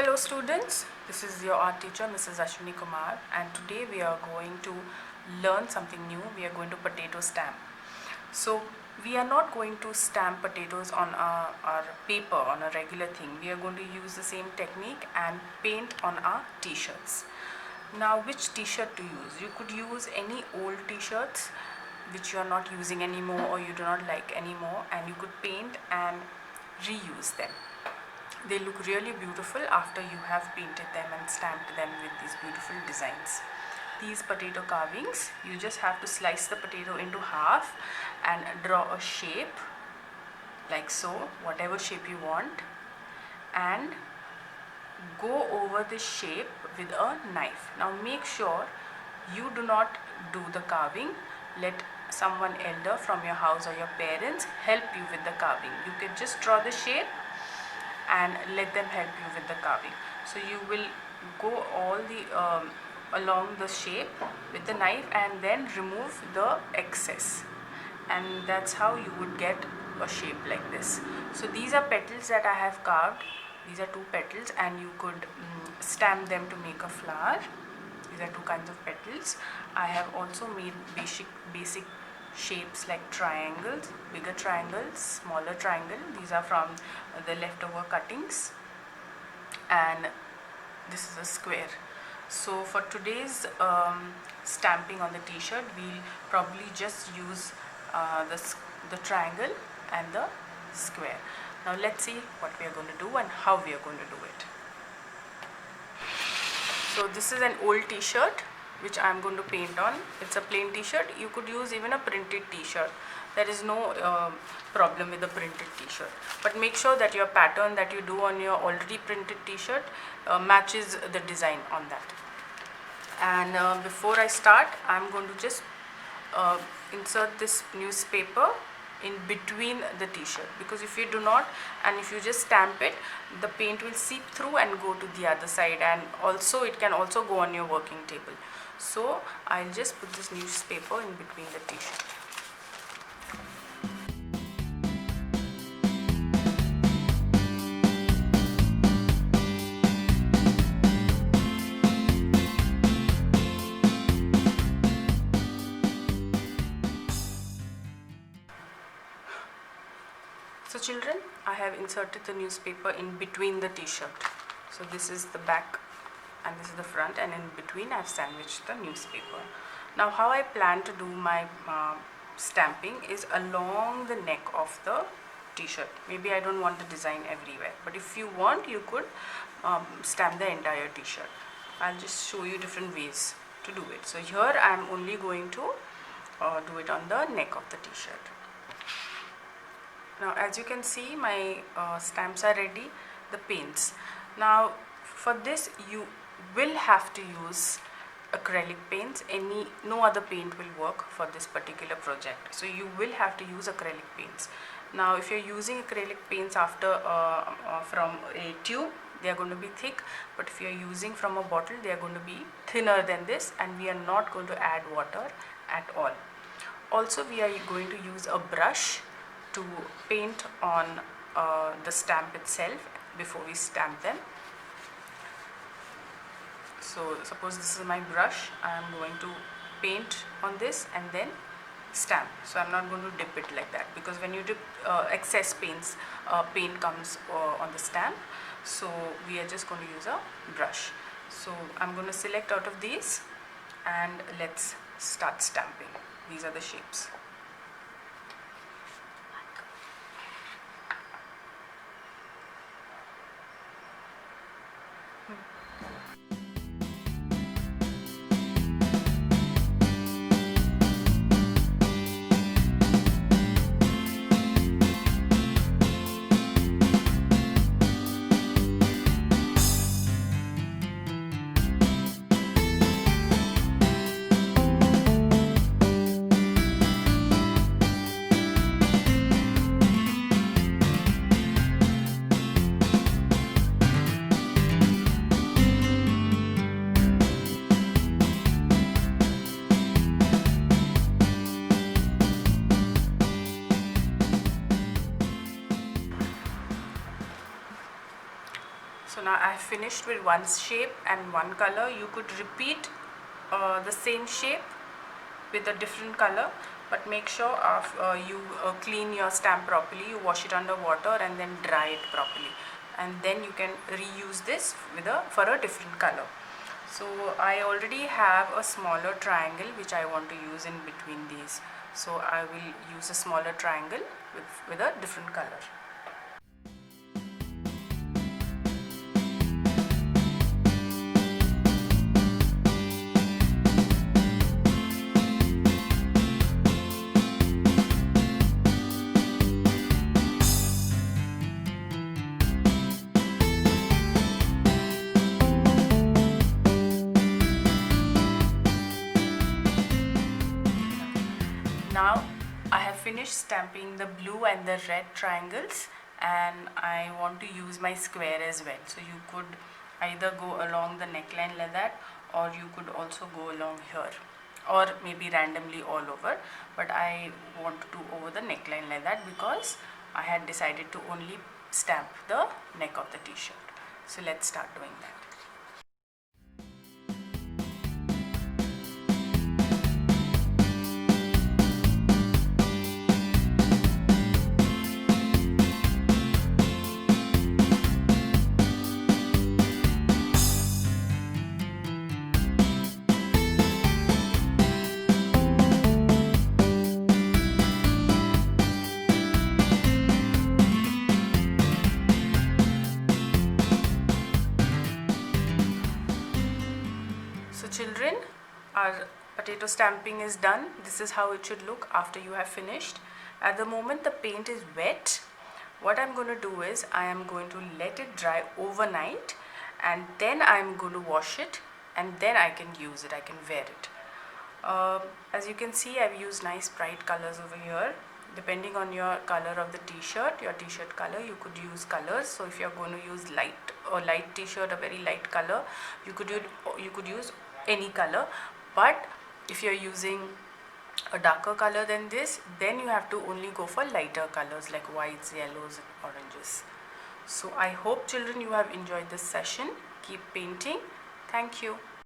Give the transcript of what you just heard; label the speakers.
Speaker 1: Hello students, this is your art teacher Mrs. Ashwini Kumar, and today we are going to learn something new. We are going to potato stamp. So we are not going to stamp potatoes on our paper on a regular thing. We are going to use the same technique and paint on our t-shirts. Now which t-shirt to use? You could use any old t-shirts which you are not using anymore or you do not like anymore, and you could paint and reuse them. They look really beautiful after you have painted them and stamped them with these beautiful designs. These potato carvings, you just have to slice the potato into half and draw a shape like so, whatever shape you want, and go over this shape with a knife. Now make sure you do not do the carving. Let someone elder from your house or your parents help you with the carving. You can just draw the shape and let them help you with the carving. So you will go all the along the shape with the knife and then remove the excess, and that's how you would get a shape like this. So these are petals that I have carved. These are two petals, and you could stamp them to make a flower. These are two kinds of petals. I have also made basic shapes like triangles, bigger triangles, smaller triangle. These are from the leftover cuttings, and this is a square. So for today's stamping on the t-shirt, we'll probably just use the triangle and the square. Now let's see what we are going to do and how we are going to do it. So this is an old t-shirt which I am going to paint on. It's a plain t-shirt. You could use even a printed t-shirt. There is no problem with the printed t-shirt, but make sure that your pattern that you do on your already printed t-shirt matches the design on that. And before I start, I'm going to just insert this newspaper in between the t-shirt, because if you do not, and if you just stamp it, the paint will seep through and go to the other side, and also it can also go on your working table. So I'll just put this newspaper in between the t-shirt. So children, I have inserted the newspaper in between the t-shirt. So this is the back and this is the front, and in between I have sandwiched the newspaper. Now how I plan to do my stamping is along the neck of the t-shirt. Maybe I don't want the design everywhere, but if you want, you could stamp the entire t-shirt. I'll just show you different ways to do it. So here I am only going to do it on the neck of the t-shirt. Now as you can see, my stamps are ready, the paints. Now for this you will have to use acrylic paints. No other paint will work for this particular project, so you will have to use acrylic paints. Now if you're using acrylic paints after from a tube, they are going to be thick, but if you're using from a bottle, they are going to be thinner than this, and we are not going to add water at all. Also we are going to use a brush to paint on the stamp itself before we stamp them. So suppose this is my brush, I am going to paint on this and then stamp. So I am not going to dip it like that, because when you dip excess paint comes on the stamp. So we are just going to use a brush. So I am going to select out of these and let's start stamping. These are the shapes. So now I have finished with one shape and one color. You could repeat the same shape with a different color, but make sure you clean your stamp properly. You wash it under water and then dry it properly, and then you can reuse this for a different color. So I already have a smaller triangle which I want to use in between these, so I will use a smaller triangle with a different color. Now I have finished stamping the blue and the red triangles, and I want to use my square as well. So you could either go along the neckline like that, or you could also go along here, or maybe randomly all over, but I want to do over the neckline like that because I had decided to only stamp the neck of the t-shirt. So let's start doing that. So children, our potato stamping is done. This is how it should look after you have finished. At the moment the paint is wet, what I'm going to do is I am going to let it dry overnight, and then I'm going to wash it, and then I can use it, I can wear it. As you can see, I've used nice bright colors over here. Depending on your color of the t-shirt, your t-shirt color, you could use colors. So if you're going to use light t-shirt, a very light color, you could use any color. But if you're using a darker color than this, then you have to only go for lighter colors like whites, yellows, and oranges. So I hope children you have enjoyed this session. Keep painting. Thank you.